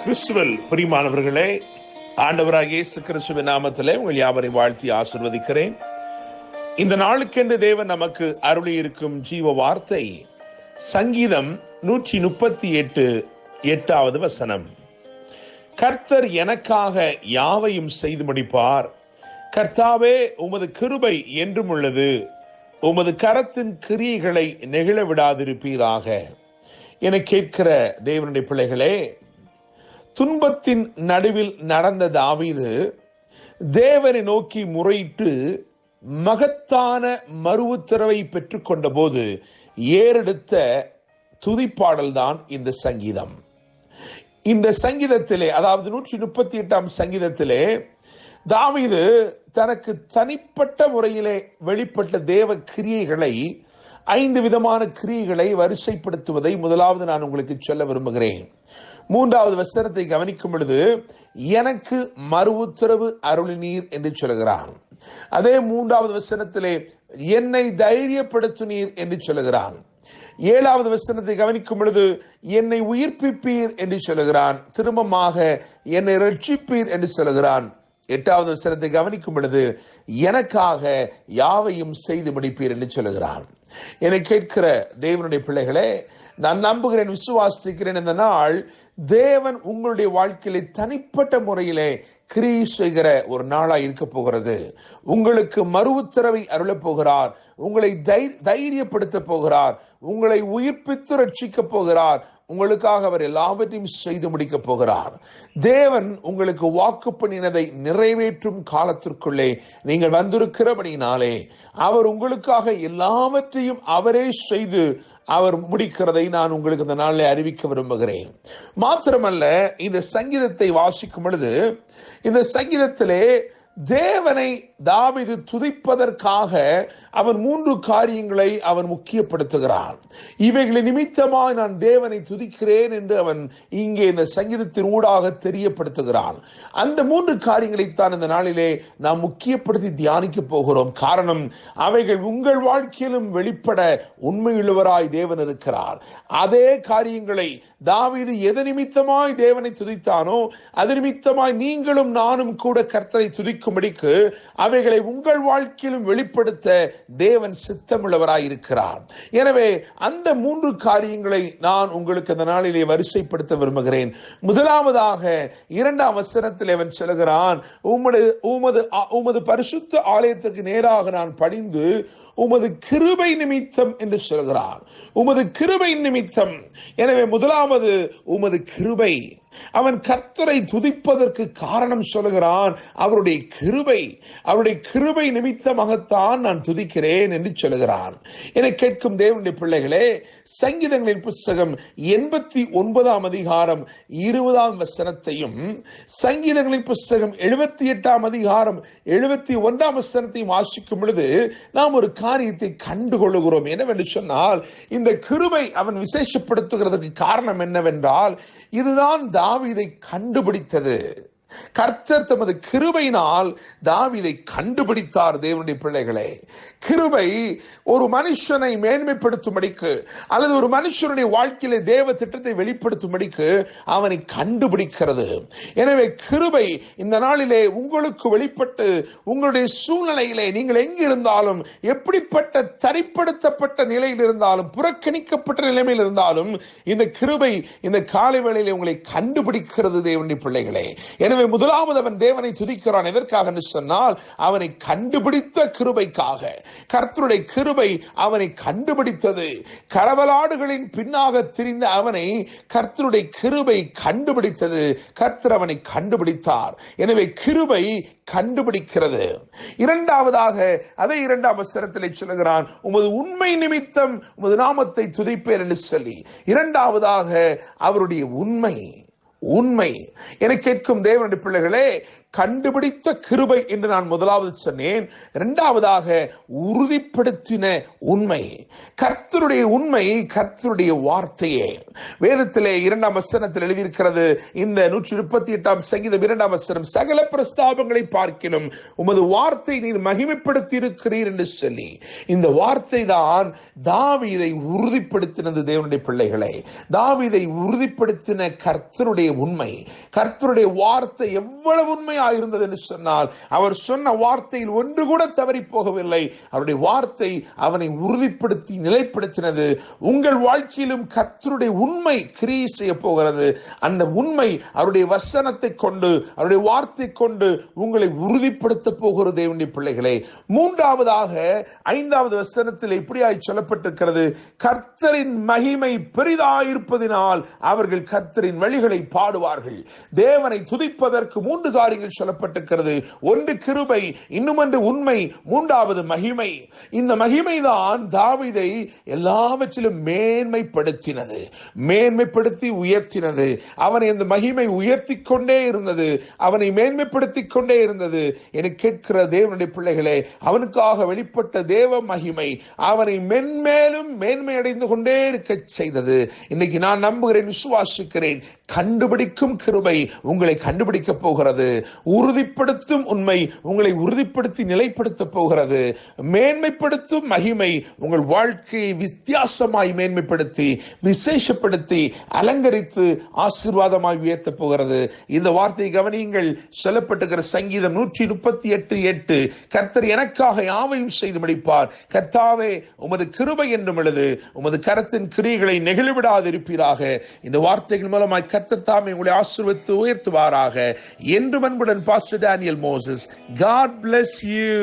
கிறிஸ்துவில் பிரியமானவர்களே, ஆண்டவராகிய இயேசு கிறிஸ்துவின் நாமத்திலே உங்கள் யாவரையும் வாழ்த்தி ஆசீர்வதிக்கிறேன். இந்த நாளுக்கென்று தேவன் நமக்கு அருளி இருக்கும் ஜீவ வார்த்தை சங்கீதம் 138 8வது வசனம். கர்த்தர் எனக்காக யாவையும் செய்து முடிப்பார். கர்த்தாவே, உமது கிருபை என்றும் உள்ளது. உமது கரத்தின் கிரியைகளை நெகிழ விடாதிருப்பீராக. என கேட்கிற தேவனுடைய பிள்ளைகளே, துன்பத்தின் நடுவில் நடந்த தாவீது தேவனை நோக்கி முறையிட்டு மகத்தான மறு உத்தரவை பெற்றுக்கொண்ட போது ஏறெடுத்த துதிப்பாடல் தான் இந்த சங்கீதம். இந்த சங்கீதத்திலே, அதாவது 138ஆம் சங்கீதத்திலே தாவீது தனக்கு தனிப்பட்ட முறையிலே வெளிப்பட்ட தேவ கிரியைகளை 5 விதமான கிரியைகளை வரிசைப்படுத்துவதை முதலாவது நான் உங்களுக்கு சொல்ல விரும்புகிறேன். 3வது வசனத்தை கவனிக்கும் பொழுது எனக்கு மறு உத்தரவு அருளினீர் என்று சொல்கிறான். அதே 3வது வசனத்திலே என்னை தைரியப்படுத்தினீர் என்று சொல்கிறான். 7வது வசனத்தை கவனிக்கும் பொழுது என்னை உயிர்ப்பிப்பீர் என்று சொல்கிறான். திரும்பமாக என்னை ரட்சிப்பீர் என்று சொல்கிறான். 8வது வசனத்தை கவனிக்கும் பொழுது எனக்காக யாவையும் செய்து முடிப்பீர் என்று சொல்கிறான். என்னை கேட்கிற தேவனுடைய பிள்ளைகளே, நான் நம்புகிறேன், விசுவாசிக்கிறேன், இந்த நாள் தேவன் உங்களுடைய வாழ்க்கையிலே தனிப்பட்ட முறையிலே கிரியை செய்கிற ஒரு நாளாய் இருக்க போகிறது. உங்களுக்கு மறு உத்தரவை அருளப் போகிறார். உங்களை தைரியப்படுத்த போகிறார். உங்களை உயிர்ப்பித்து ரட்சிக்க போகிறார். உங்களுக்காக அவர் எல்லாவற்றையும் செய்து முடிக்க போகிறார். தேவன் உங்களுக்கு வாக்கு பண்ணினதை நிறைவேற்றும் காலத்திற்குள்ளே நீங்கள் வந்திருக்கிறபடினாலே அவர் உங்களுக்காக எல்லாவற்றையும் அவரே செய்து அவர் முடிக்கிறதை நான் உங்களுக்கு இந்த நாளில் அறிவிக்க விரும்புகிறேன். மாத்திரமல்ல, இந்த சங்கீதத்தை வாசிக்கும் பொழுது இந்த சங்கீதத்திலே தேவனை தாவீது துதிப்பதற்காக அவன் 3 காரியங்களை அவன் முக்கியப்படுத்துகிறான். இவைகளை நிமித்தமாக நான் தேவனை துதிக்கிறேன் என்று அவன் இங்கே இந்த சங்கீதத்தின் ஊடாக தெரியப்படுத்துகிறான். அந்த 3 காரியங்களைத்தான் இந்த நாளிலே நாம் முக்கியப்படுத்தி தியானிக்க போகிறோம். காரணம், அவைகள் உங்கள் வாழ்க்கையிலும் வெளிப்பட உண்மையுள்ளவராய் தேவன் இருக்கிறார். அதே காரியங்களை தாவீது எது நிமித்தமாய் தேவனை துதித்தானோ அது நிமித்தமாய் நீங்களும் நானும் கூட கர்த்தரை துதிக்கும்படிக்கு அவைகளை உங்கள் வாழ்க்கையிலும் வெளிப்படுத்த தேவன் சித்தமுள்ளவராய் இருக்கிறார். எனவே அந்த 3 காரியங்களை நான் உங்களுக்கு இந்த நாளிலே வரிசைப்படுத்த விரும்புகிறேன். முதலாவதாக 2ஆம் வசனத்தில் அவன் சொல்கிறான், உமது பரிசுத்த ஆலயத்திற்கு நேராக நான் பணிந்து உமது கிருபை நிமித்தம் என்று சொல்கிறான். உமது கிருபை நிமித்தம். எனவே முதலாவது உமது கிருபை. அவன் கர்த்தரை துதிப்பதற்கு காரணம் சொல்கிறான், அவருடைய கிருபை. அவருடைய கிருபை நிமித்தமாகத்தான் நான் துதிக்கிறேன் என்று சொல்கிறான். என கேட்கும் தேவனுடைய பிள்ளைகளே, சங்கீதங்களின் புஸ்தகம் 89ஆம் அதிகாரம் 20ஆம் வசனத்தையும் சங்கீதங்களின் புஸ்தகம் 78ஆம் அதிகாரம் 71ஆம் வசனத்தையும் வாசிக்கும் பொழுது நாம் ஒரு காரியத்தை கண்டுகொள்ளுகிறோம். என்னவென்று சொன்னால், இந்த கிருபை அவன் விசேஷப்படுத்துகிறதுக்கு காரணம் என்னவென்றால், இதுதான் தாவீதை கண்டுபிடித்தது. கர்த்தர் தமது கிருபையினால் தாவீதை கண்டுபிடித்தார். தேவனுடைய பிள்ளைகளே, கிருபை ஒரு மனுஷனை மேன்மைப்படுத்தும்படிக்கு அல்லது ஒரு மனுஷனுடைய வாழ்க்கையிலே தேவ திட்டத்தை வெளிப்படுத்தும்படிக்கு அவனை கண்டுபிடிக்கிறது. எனவே கிருபை இந்த நாளிலே உங்களுக்கு வெளிப்பட்டு உங்களுடைய சூழ்நிலையிலே நீங்கள் எங்கு இருந்தாலும், எப்படிப்பட்ட தரிப்படுத்தப்பட்ட நிலையில் இருந்தாலும், புறக்கணிக்கப்பட்ட நிலைமையில் இருந்தாலும், இந்த கிருபை இந்த காலை வேளையிலே உங்களை கண்டுபிடிக்கிறது. தேவனுடைய பிள்ளைகளே, எனவே முதலாவது அவன் தேவனை துதிக்கிறான். எதற்காக என்று சொன்னால், அவனை கண்டுபிடித்த கிருபைக்காக. கர்த்தருடைய கிருபை அவனை கண்டுபிடித்தது. கரவலாடுகளின் பின்னாக திரிந்த அவனை கர்த்தருடைய கிருபை கண்டுபிடித்தது. கர்த்தர் அவனை கண்டுபிடித்தார். எனவே கிருபை கண்டுபிடிக்கிறது. இரண்டாவதாக அதே 2ஆம் வசனத்திலே சொல்கிறான், உமது உண்மை நிமித்தம் உமது நாமத்தை துதிப்பேன் என்று சொல்லி. இரண்டாவதாக அவருடைய உண்மை. என கேட்கும் தேவனுடைய பிள்ளைகளே, கண்டுபிடித்த கிருபை என்று நான் முதலாவது சொன்னேன். இரண்டாவதாக உறுதிப்படுத்தின உண்மை. கர்த்தருடைய உண்மை கர்த்தருடைய வார்த்தையே. வேதத்திலே 2ஆம் வசனத்தில் எழுதியிருக்கிறது, இந்த 138ஆம் சங்கீதம் 2ஆம் வசனம், சகல பிரஸ்தாபங்களை பார்க்கிலும் உமது வார்த்தை நீர் மகிமைப்படுத்தி இருக்கிறீர் என்று சொல்லி, இந்த வார்த்தை தான் தாவீதை உறுதிப்படுத்தினது. தேவனுடைய பிள்ளைகளை, தாவீதை உறுதிப்படுத்தின கர்த்தருடைய உண்மை, கர்த்தருடைய வார்த்தை எவ்வளவு உண்மையாக இருந்தது என்று சொன்னால், அவர் சொன்ன வார்த்தையில் ஒன்று கூட தவறி போகவில்லை. அவருடைய வார்த்தை அவனை உறுதிப்படுத்தி நிலைப்படுத்தினது. உங்கள் வாழ்க்கையிலும் கர்த்தருடைய உண்மை கிரியை செய்ய போகிறது. அந்த உண்மை அவருடைய வசனத்தை கொண்டு, அவருடைய வார்த்தை கொண்டு உங்களை உறுதிப்படுத்த போகிறது. தேவனுடைய பிள்ளைகளே, மூன்றாவதாக 5வது வசனத்தில் இப்படியாய் சொல்லப்பட்டிருக்கிறது, கர்த்தரின் மகிமை பெரிதாயிருப்பதினால் அவர்கள் கர்த்தரின் வழிகளை பாடுவார்கள். தேவனை துதிப்பதற்கு 3 காரியங்கள் சொல்லப்பட்டிருக்கிறது. ஒன்று கிருபை, இன்னும் ஒன்று உண்மை, மூன்றாவது மகிமை. இந்த மகிமைதான் தாவீதை எல்லாவற்றிலும் மேன்மைப்படுத்தினது, மேன்மைப்படுத்தி உயர்த்தினது. அவனை அந்த மகிமை உயர்த்தி கொண்டே இருந்தது, அவனை மேன்மைப்படுத்தி கொண்டே இருந்தது. என கேட்கிற தேவனுடைய பிள்ளைகளே, அவனுக்காக வெளிப்பட்ட தேவ மகிமை அவனை மென்மேலும் மேன்மை அடைந்து கொண்டே இருக்க செய்தது. இன்னைக்கு நான் நம்புகிறேன், விசுவாசிக்கிறேன், கண்டுபிடிக்கும் கிருபை உங்களை கண்டுபிடிக்க போகிறது. உறுதிப்படுத்தும் உண்மை உங்களை உறுதிப்படுத்தி நிலைப்படுத்த போகிறது. மேன்மைப்படுத்தும் மகிமை உங்கள் வாழ்க்கையை வித்தியாசமாய் மேன்மைப்படுத்தி விசேஷப்படுத்தி அலங்கரித்து ஆசீர்வாதமாய் உயர்த்த போகிறது. இந்த வார்த்தையை கவனியுங்கள். சொல்லப்பட்டிருக்கிற சங்கீதம் 138:8, கர்த்தர் எனக்காக யாவையும் செய்து முடிப்பார். கர்த்தாவே, உமது கிருபை என்றும் எழுது, உமது கரத்தின் கிரியைகளை நெகிழ்விடாதிருப்பீராக. இந்த வார்த்தைகள் மூலமாய் கர்த்தர் தாமே உங்களை ஆசீர்வதித்து உயர்த்துவாராக. என்று அன்புடன் pastor Daniel Moses. God bless you.